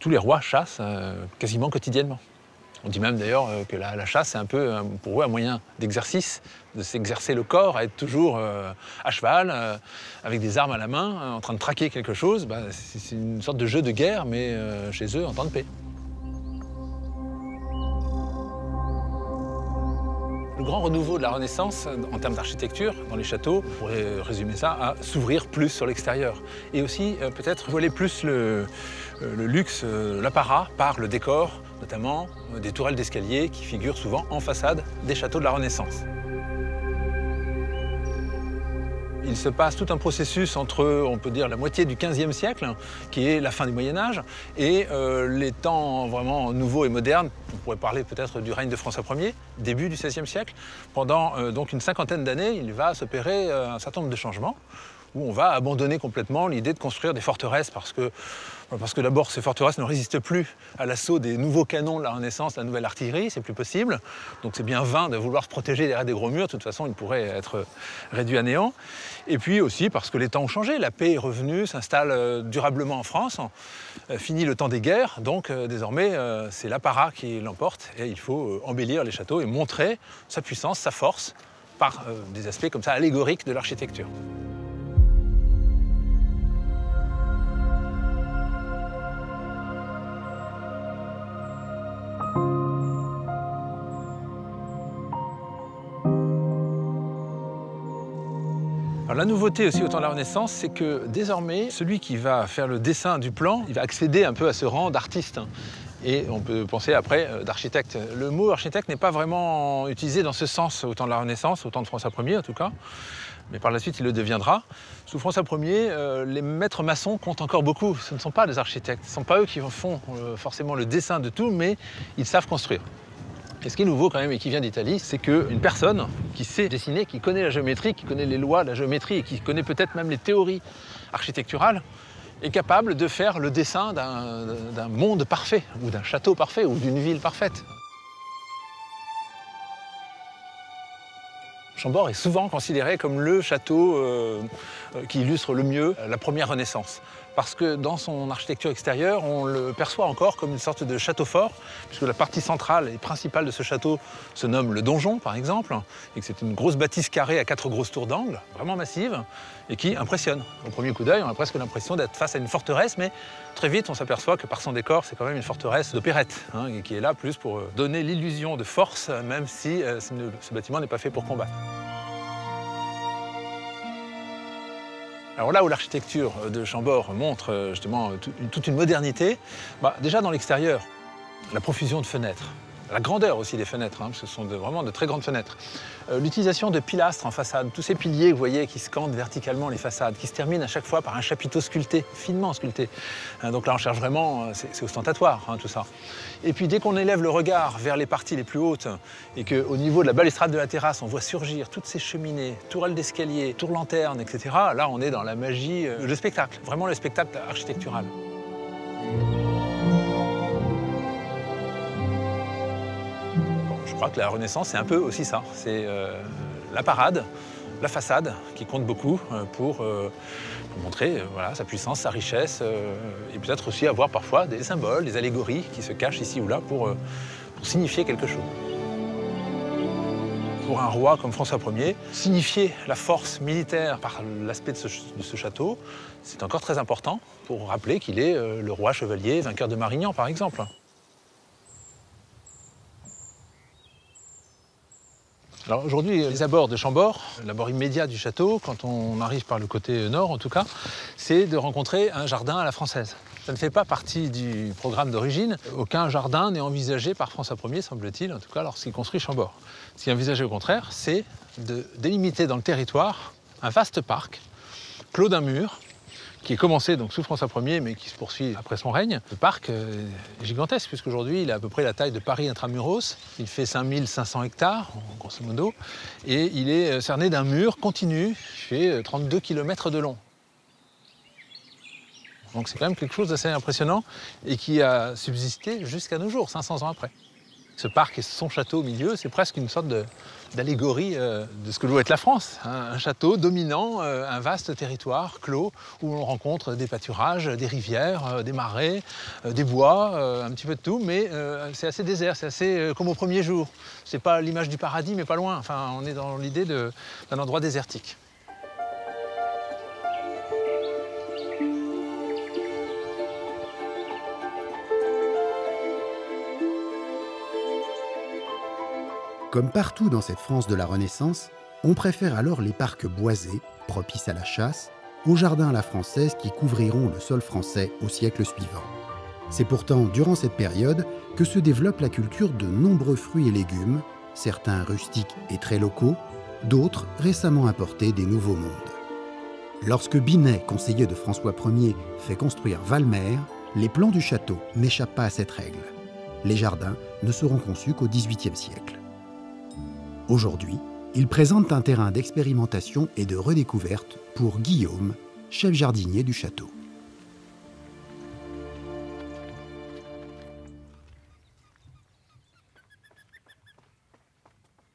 Tous les rois chassent quasiment quotidiennement. On dit même d'ailleurs que la chasse, c'est un peu pour eux un moyen d'exercice, de s'exercer le corps, à être toujours à cheval, avec des armes à la main, en train de traquer quelque chose. C'est une sorte de jeu de guerre, mais chez eux en temps de paix. Le grand renouveau de la Renaissance, en termes d'architecture, dans les châteaux, on pourrait résumer ça à s'ouvrir plus sur l'extérieur. Et aussi peut-être voiler plus le luxe, l'apparat par le décor, notamment des tourelles d'escalier qui figurent souvent en façade des châteaux de la Renaissance. Il se passe tout un processus entre, on peut dire, la moitié du XVe siècle, qui est la fin du Moyen-Âge, et les temps vraiment nouveaux et modernes. On pourrait parler peut-être du règne de François Ier, début du XVIe siècle. Pendant donc une cinquantaine d'années, il va s'opérer un certain nombre de changements, où on va abandonner complètement l'idée de construire des forteresses, parce que d'abord, ces forteresses ne résistent plus à l'assaut des nouveaux canons de la Renaissance, la nouvelle artillerie, c'est plus possible. Donc c'est bien vain de vouloir se protéger derrière des gros murs, de toute façon, ils pourraient être réduits à néant. Et puis aussi parce que les temps ont changé, la paix est revenue, s'installe durablement en France, fini le temps des guerres, donc désormais c'est l'apparat qui l'emporte, et il faut embellir les châteaux et montrer sa puissance, sa force, par des aspects comme ça allégoriques de l'architecture. Alors, la nouveauté aussi au temps de la Renaissance, c'est que désormais, celui qui va faire le dessin du plan, il va accéder un peu à ce rang d'artiste. Et on peut penser après d'architecte. Le mot architecte n'est pas vraiment utilisé dans ce sens au temps de la Renaissance, au temps de François Ier en tout cas. Mais par la suite, il le deviendra. Sous François Ier, les maîtres maçons comptent encore beaucoup. Ce ne sont pas des architectes. Ce ne sont pas eux qui font forcément le dessin de tout, mais ils savent construire. Et ce qui est nouveau quand même et qui vient d'Italie, c'est qu'une personne qui sait dessiner, qui connaît la géométrie, qui connaît les lois de la géométrie et qui connaît peut-être même les théories architecturales, est capable de faire le dessin d'un monde parfait, ou d'un château parfait, ou d'une ville parfaite. Chambord est souvent considéré comme le château qui illustre le mieux la première Renaissance. parce que dans son architecture extérieure, on le perçoit encore comme une sorte de château fort, puisque la partie centrale et principale de ce château se nomme le donjon, par exemple, et que c'est une grosse bâtisse carrée à 4 grosses tours d'angle, vraiment massive, et qui impressionne. Au premier coup d'œil, on a presque l'impression d'être face à une forteresse, mais très vite, on s'aperçoit que par son décor, c'est quand même une forteresse d'opérette, hein, et qui est là plus pour donner l'illusion de force, même si ce bâtiment n'est pas fait pour combattre. Alors là où l'architecture de Chambord montre justement toute une modernité, déjà dans l'extérieur, la profusion de fenêtres, la grandeur aussi des fenêtres, hein, parce que ce sont vraiment de très grandes fenêtres. L'utilisation de pilastres en façade, tous ces piliers, vous voyez, qui scandent verticalement les façades, qui se terminent à chaque fois par un chapiteau sculpté, finement sculpté. Donc là, on cherche vraiment, c'est ostentatoire, hein, tout ça. Et puis dès qu'on élève le regard vers les parties les plus hautes, et qu'au niveau de la balustrade de la terrasse, on voit surgir toutes ces cheminées, tourelles d'escalier, tours lanternes, etc., là, on est dans la magie, le spectacle, vraiment le spectacle architectural. Je crois que la Renaissance, c'est un peu aussi ça. C'est la parade, la façade, qui compte beaucoup pour montrer voilà, sa puissance, sa richesse, et peut-être aussi avoir parfois des symboles, des allégories qui se cachent ici ou là pour signifier quelque chose. Pour un roi comme François Ier, signifier la force militaire par l'aspect de ce château, c'est encore très important pour rappeler qu'il est le roi chevalier, vainqueur de Marignan, par exemple. Alors aujourd'hui, les abords de Chambord, l'abord immédiat du château, quand on arrive par le côté nord en tout cas, c'est de rencontrer un jardin à la française. Ça ne fait pas partie du programme d'origine. Aucun jardin n'est envisagé par François Ier, semble-t-il, en tout cas lorsqu'il construit Chambord. Ce qui est envisagé au contraire, c'est de délimiter dans le territoire un vaste parc, clos d'un mur, qui est commencé donc sous François Ier, mais qui se poursuit après son règne. Le parc est gigantesque, puisqu'aujourd'hui, il a à peu près la taille de Paris intramuros. Il fait 5500 hectares, grosso modo, et il est cerné d'un mur continu, qui fait 32 km de long. Donc c'est quand même quelque chose d'assez impressionnant, et qui a subsisté jusqu'à nos jours, 500 ans après. Ce parc et son château au milieu, c'est presque une sorte d'allégorie de ce que doit être la France. Un château dominant un vaste territoire clos où on rencontre des pâturages, des rivières, des marais, des bois, un petit peu de tout, mais c'est assez désert, c'est assez comme au premier jour. C'est pas l'image du paradis, mais pas loin. Enfin, on est dans l'idée d'un endroit désertique. Comme partout dans cette France de la Renaissance, on préfère alors les parcs boisés, propices à la chasse, aux jardins à la française qui couvriront le sol français au siècle suivant. C'est pourtant durant cette période que se développe la culture de nombreux fruits et légumes, certains rustiques et très locaux, d'autres récemment importés des Nouveaux Mondes. Lorsque Binet, conseiller de François Ier, fait construire Valmer, les plans du château n'échappent pas à cette règle. Les jardins ne seront conçus qu'au XVIIIe siècle. Aujourd'hui, ils présentent un terrain d'expérimentation et de redécouverte pour Guillaume, chef jardinier du château.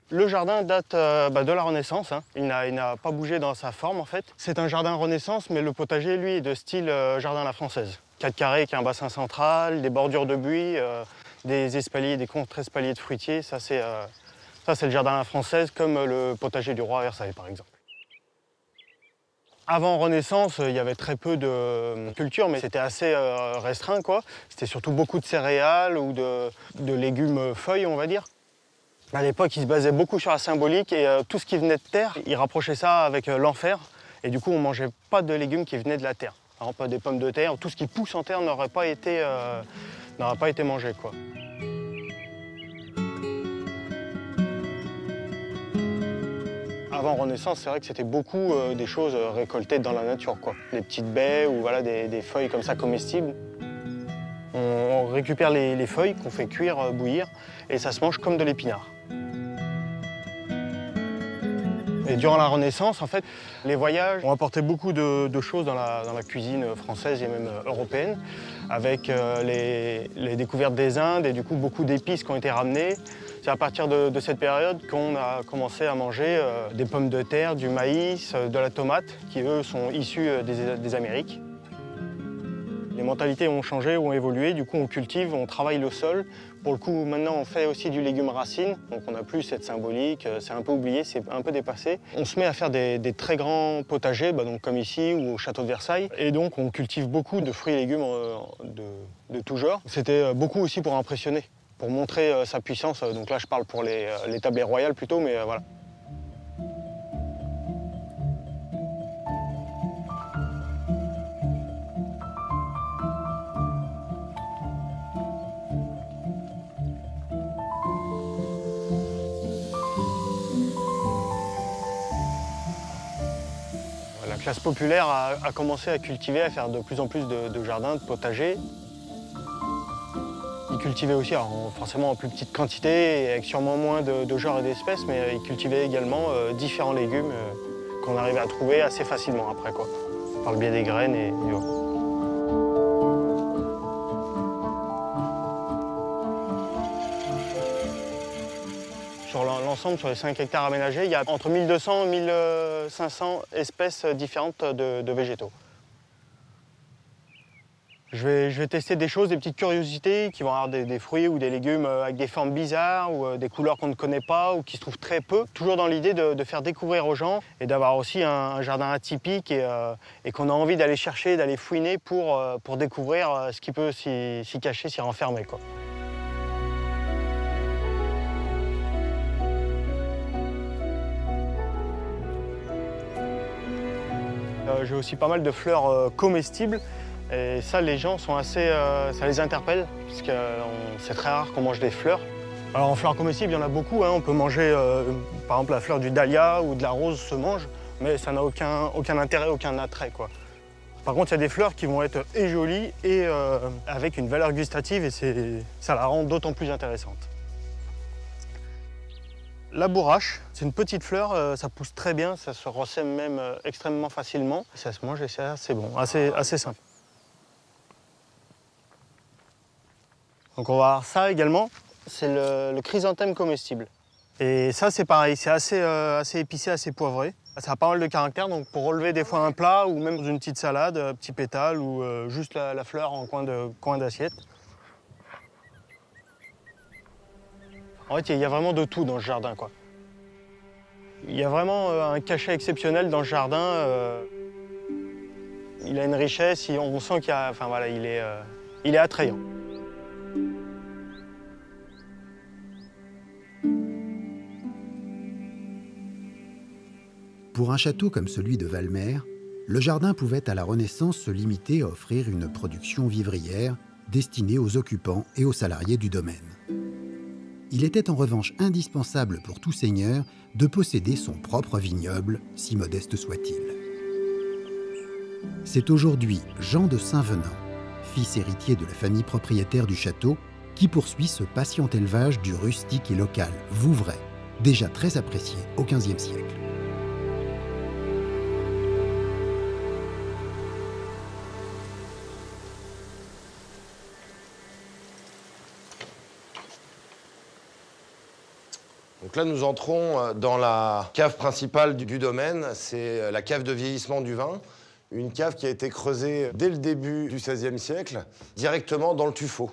Le jardin date de la Renaissance, hein. Il n'a pas bougé dans sa forme en fait. C'est un jardin Renaissance, mais le potager, lui, est de style jardin à la française. 4 carrés avec un bassin central, des bordures de buis, des espaliers, des contre-espaliers de fruitiers. Ça, c'est le jardin à la française, comme le potager du roi à Versailles, par exemple. Avant Renaissance, il y avait très peu de culture, mais c'était assez restreint, quoi. C'était surtout beaucoup de céréales ou de légumes feuilles, on va dire. À l'époque, ils se basaient beaucoup sur la symbolique et tout ce qui venait de terre, ils rapprochaient ça avec l'enfer. Et du coup, on ne mangeait pas de légumes qui venaient de la terre. Alors, pas des pommes de terre, tout ce qui pousse en terre n'aurait pas été mangé, quoi. Avant Renaissance, c'est vrai que c'était beaucoup des choses récoltées dans la nature, quoi. Des petites baies ou voilà, des feuilles comme ça comestibles. On récupère les feuilles qu'on fait cuire, bouillir, et ça se mange comme de l'épinard. Et durant la Renaissance, en fait, les voyages ont apporté beaucoup de choses dans la cuisine française et même européenne, avec les découvertes des Indes et du coup beaucoup d'épices qui ont été ramenées. C'est à partir de cette période qu'on a commencé à manger des pommes de terre, du maïs, de la tomate, qui eux sont issus des Amériques. mentalités ont changé, ont évolué. Du coup, on cultive, on travaille le sol. Pour le coup, maintenant, on fait aussi du légume racine. Donc, on n'a plus cette symbolique. C'est un peu oublié, c'est un peu dépassé. On se met à faire des très grands potagers, donc comme ici ou au château de Versailles. Et donc, on cultive beaucoup de fruits et légumes de tout genre. C'était beaucoup aussi pour impressionner, pour montrer sa puissance. Donc là, je parle pour les tablées royales plutôt, mais voilà. La classe populaire a commencé à cultiver, à faire de plus en plus de jardins, de potagers. Ils cultivaient aussi, forcément en plus petite quantité, et avec sûrement moins de genres et d'espèces, mais ils cultivaient également différents légumes qu'on arrivait à trouver assez facilement après, quoi, par le biais des graines et du haut. Sur l'ensemble, sur les 5 hectares aménagés, il y a entre 1200 et 1500 espèces différentes de végétaux. Je vais tester des choses, des petites curiosités qui vont avoir des fruits ou des légumes avec des formes bizarres ou des couleurs qu'on ne connaît pas ou qui se trouvent très peu. Toujours dans l'idée de faire découvrir aux gens et d'avoir aussi un jardin atypique et qu'on a envie d'aller chercher, d'aller fouiner pour découvrir ce qui peut s'y cacher, s'y renfermer, quoi. J'ai aussi pas mal de fleurs comestibles. Et ça, les gens sont assez... ça les interpelle, parce que c'est très rare qu'on mange des fleurs. Alors en fleurs comestibles, il y en a beaucoup, hein. On peut manger, par exemple, la fleur du dahlia ou de la rose se mange, mais ça n'a aucun intérêt, aucun attrait, quoi. Par contre, il y a des fleurs qui vont être et jolies et avec une valeur gustative, et ça la rend d'autant plus intéressante. La bourrache, c'est une petite fleur, ça pousse très bien, ça se ressème même extrêmement facilement. Ça se mange et c'est assez bon, assez simple. Donc on va avoir ça également, c'est le chrysanthème comestible. Et ça c'est pareil, c'est assez épicé, assez poivré. Ça a pas mal de caractère, donc pour relever des fois un plat ou même dans une petite salade, petit pétale ou juste la fleur en coin d'assiette. En fait, il y a vraiment de tout dans ce jardin, quoi. Il y a vraiment un cachet exceptionnel dans ce jardin. Il a une richesse, on sent qu'il y a, enfin voilà, il est attrayant. Pour un château comme celui de Valmer, le jardin pouvait à la Renaissance se limiter à offrir une production vivrière destinée aux occupants et aux salariés du domaine. Il était en revanche indispensable pour tout seigneur de posséder son propre vignoble, si modeste soit-il. C'est aujourd'hui Jean de Saint-Venant, fils héritier de la famille propriétaire du château, qui poursuit ce patient élevage du rustique et local Vouvray, déjà très apprécié au XVe siècle. Donc là, nous entrons dans la cave principale du domaine. C'est la cave de vieillissement du vin. Une cave qui a été creusée dès le début du XVIe siècle, directement dans le tuffeau.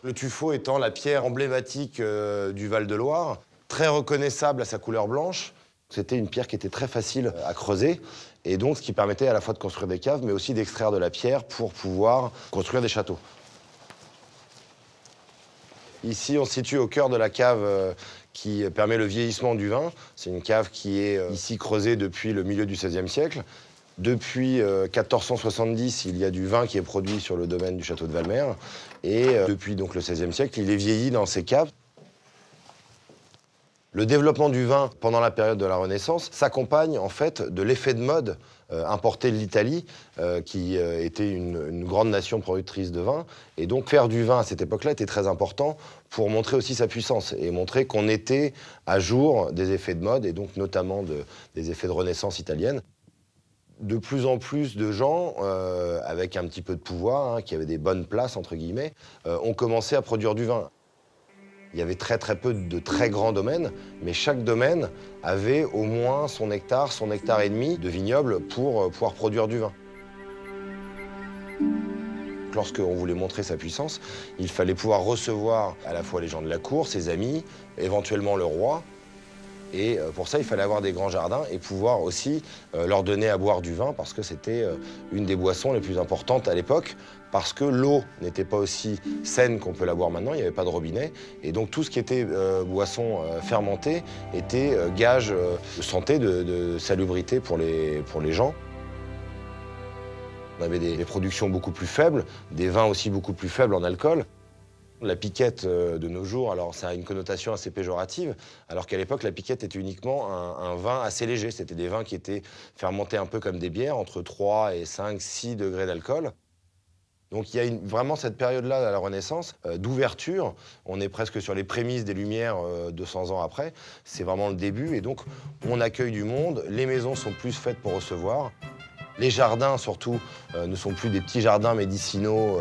Le tuffeau étant la pierre emblématique du Val-de-Loire, très reconnaissable à sa couleur blanche. C'était une pierre qui était très facile à creuser, et donc ce qui permettait à la fois de construire des caves, mais aussi d'extraire de la pierre pour pouvoir construire des châteaux. Ici, on se situe au cœur de la cave qui permet le vieillissement du vin. C'est une cave qui est ici creusée depuis le milieu du XVIe siècle. Depuis 1470, il y a du vin qui est produit sur le domaine du château de Valmer. Et depuis donc, le XVIe siècle, il est vieilli dans ces caves. Le développement du vin pendant la période de la Renaissance s'accompagne en fait de l'effet de mode importé de l'Italie, qui était une grande nation productrice de vin. Et donc faire du vin à cette époque-là était très important pour montrer aussi sa puissance et montrer qu'on était à jour des effets de mode et donc notamment des effets de Renaissance italienne. De plus en plus de gens, avec un petit peu de pouvoir, hein, qui avaient des bonnes places, entre guillemets, ont commencé à produire du vin. Il y avait très peu de très grands domaines, mais chaque domaine avait au moins son hectare et demi de vignoble pour pouvoir produire du vin. Donc lorsqu'on voulait montrer sa puissance, il fallait pouvoir recevoir à la fois les gens de la cour, ses amis, éventuellement le roi. Et pour ça, il fallait avoir des grands jardins et pouvoir aussi leur donner à boire du vin parce que c'était une des boissons les plus importantes à l'époque, parce que l'eau n'était pas aussi saine qu'on peut la boire maintenant, il n'y avait pas de robinet. Et donc tout ce qui était boisson fermentée était gage de santé, de salubrité pour les gens. On avait des productions beaucoup plus faibles, des vins aussi beaucoup plus faibles en alcool. La piquette de nos jours, alors ça a une connotation assez péjorative, alors qu'à l'époque, la piquette était uniquement un vin assez léger. C'était des vins qui étaient fermentés un peu comme des bières, entre 3 et 5, 6 degrés d'alcool. Donc il y a vraiment cette période-là à la Renaissance d'ouverture. On est presque sur les prémices des Lumières 200 ans après. C'est vraiment le début et donc on accueille du monde. Les maisons sont plus faites pour recevoir. Les jardins, surtout, ne sont plus des petits jardins médicinaux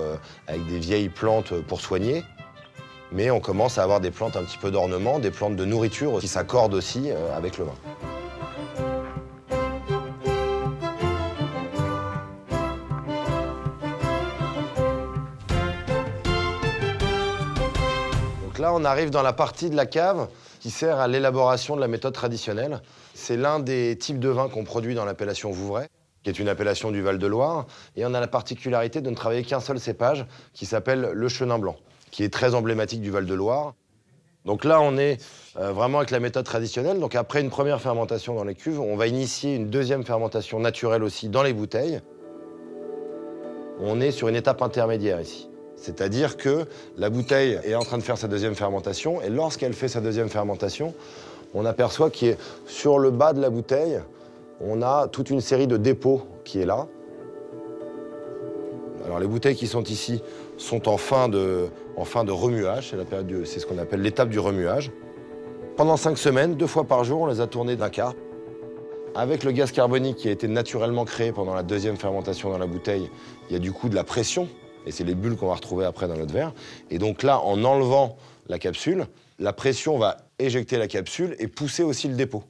avec des vieilles plantes pour soigner. Mais on commence à avoir des plantes un petit peu d'ornement, des plantes de nourriture qui s'accordent aussi avec le vin. Donc là, on arrive dans la partie de la cave qui sert à l'élaboration de la méthode traditionnelle. C'est l'un des types de vins qu'on produit dans l'appellation Vouvray, qui est une appellation du Val-de-Loire. Et on a la particularité de ne travailler qu'un seul cépage, qui s'appelle le Chenin Blanc, qui est très emblématique du Val-de-Loire. Donc là, on est vraiment avec la méthode traditionnelle. Donc après une première fermentation dans les cuves, on va initier une deuxième fermentation naturelle aussi dans les bouteilles. On est sur une étape intermédiaire ici. C'est-à-dire que la bouteille est en train de faire sa deuxième fermentation, et lorsqu'elle fait sa deuxième fermentation, on aperçoit qu'il est sur le bas de la bouteille, on a toute une série de dépôts qui est là. Alors les bouteilles qui sont ici sont en fin de remuage, c'est ce qu'on appelle l'étape du remuage. Pendant 5 semaines, 2 fois par jour, on les a tournées d'un quart. Avec le gaz carbonique qui a été naturellement créé pendant la deuxième fermentation dans la bouteille, il y a du coup de la pression, et c'est les bulles qu'on va retrouver après dans notre verre. Et donc là, en enlevant la capsule, la pression va éjecter la capsule et pousser aussi le dépôt.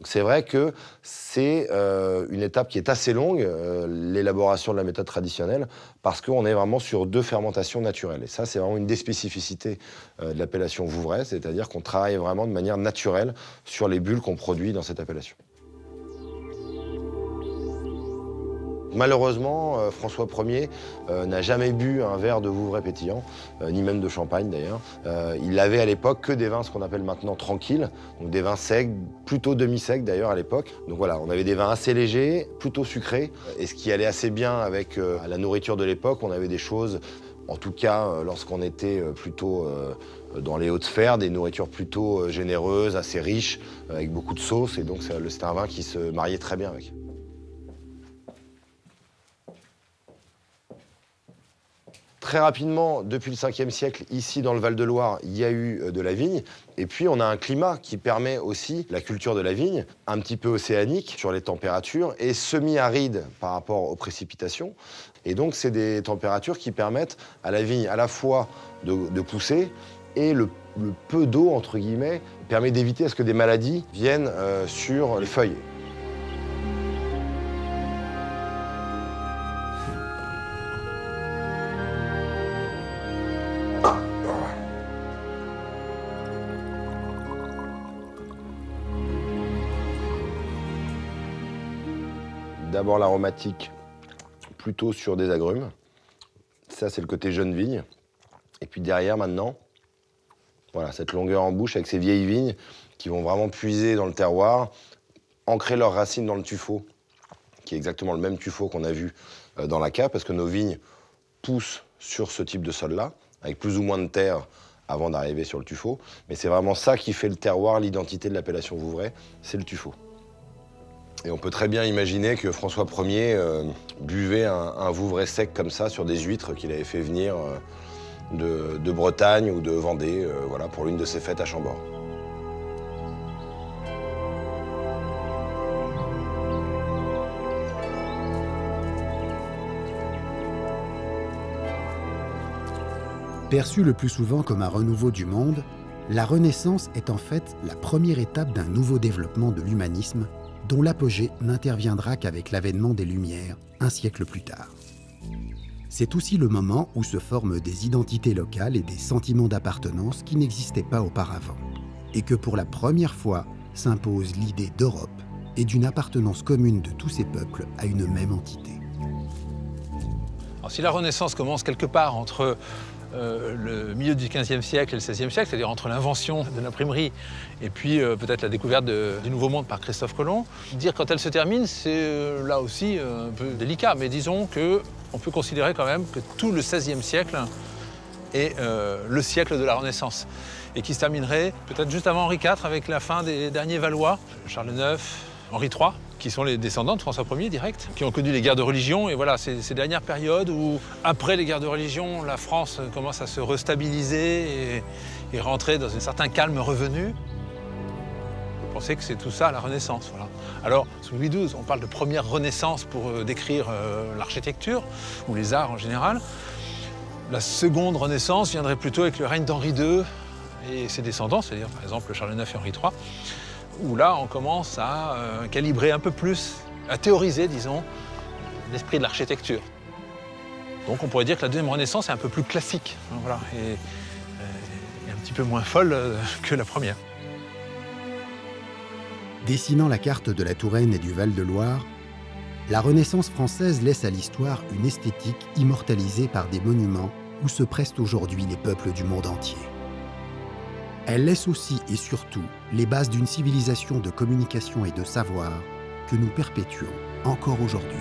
C'est vrai que c'est une étape qui est assez longue, l'élaboration de la méthode traditionnelle, parce qu'on est vraiment sur 2 fermentations naturelles. Et ça, c'est vraiment une des spécificités de l'appellation Vouvray, c'est-à-dire qu'on travaille vraiment de manière naturelle sur les bulles qu'on produit dans cette appellation. Malheureusement, François Ier n'a jamais bu un verre de Vouvray pétillant, ni même de champagne d'ailleurs. Il avait à l'époque que des vins, ce qu'on appelle maintenant tranquilles, donc des vins secs, plutôt demi-secs d'ailleurs à l'époque. Donc voilà, on avait des vins assez légers, plutôt sucrés, et ce qui allait assez bien avec la nourriture de l'époque. On avait des choses, en tout cas lorsqu'on était plutôt dans les hautes sphères, des nourritures plutôt généreuses, assez riches, avec beaucoup de sauce, et donc c'était un vin qui se mariait très bien avec. Très rapidement, depuis le 5e siècle, ici dans le Val-de-Loire, il y a eu de la vigne. Et puis on a un climat qui permet aussi la culture de la vigne, un petit peu océanique sur les températures et semi-aride par rapport aux précipitations. Et donc c'est des températures qui permettent à la vigne à la fois de pousser et le peu d'eau, entre guillemets, permet d'éviter à ce que des maladies viennent sur les feuilles. D'abord l'aromatique, plutôt sur des agrumes. Ça, c'est le côté jeune vigne. Et puis derrière, maintenant, voilà, cette longueur en bouche avec ces vieilles vignes qui vont vraiment puiser dans le terroir, ancrer leurs racines dans le tuffeau, qui est exactement le même tuffeau qu'on a vu dans la cave, parce que nos vignes poussent sur ce type de sol-là, avec plus ou moins de terre avant d'arriver sur le tuffeau. Mais c'est vraiment ça qui fait le terroir, l'identité de l'appellation Vouvray, c'est le tuffeau. Et on peut très bien imaginer que François Ier buvait un Vouvray sec comme ça sur des huîtres qu'il avait fait venir de Bretagne ou de Vendée, voilà, pour l'une de ses fêtes à Chambord. Perçue le plus souvent comme un renouveau du monde, la Renaissance est en fait la première étape d'un nouveau développement de l'humanisme dont l'apogée n'interviendra qu'avec l'avènement des Lumières, un siècle plus tard. C'est aussi le moment où se forment des identités locales et des sentiments d'appartenance qui n'existaient pas auparavant. Et que pour la première fois s'impose l'idée d'Europe et d'une appartenance commune de tous ces peuples à une même entité. Alors, si la Renaissance commence quelque part entre le milieu du XVe siècle et le XVIe siècle, c'est-à-dire entre l'invention de l'imprimerie et puis peut-être la découverte du Nouveau Monde par Christophe Colomb, dire quand elle se termine, c'est là aussi un peu délicat, mais disons qu'on peut considérer quand même que tout le XVIe siècle est le siècle de la Renaissance et qui se terminerait peut-être juste avant Henri IV avec la fin des derniers Valois, Charles IX, Henri III, qui sont les descendants de François Ier direct, qui ont connu les guerres de religion. Et voilà, ces dernières périodes où, après les guerres de religion, la France commence à se restabiliser et rentrer dans un certain calme revenu. Vous pensez que c'est tout ça la Renaissance, voilà. Alors, sous Louis XII, on parle de première Renaissance pour décrire l'architecture, ou les arts en général. La seconde Renaissance viendrait plutôt avec le règne d'Henri II et ses descendants, c'est-à-dire par exemple Charles IX et Henri III, où là on commence à calibrer un peu plus, à théoriser, disons, l'esprit de l'architecture. Donc on pourrait dire que la deuxième Renaissance est un peu plus classique, hein, voilà, et un petit peu moins folle que la première. Dessinant la carte de la Touraine et du Val-de-Loire, la Renaissance française laisse à l'histoire une esthétique immortalisée par des monuments où se pressent aujourd'hui les peuples du monde entier. Elle laisse aussi et surtout les bases d'une civilisation de communication et de savoir que nous perpétuons encore aujourd'hui.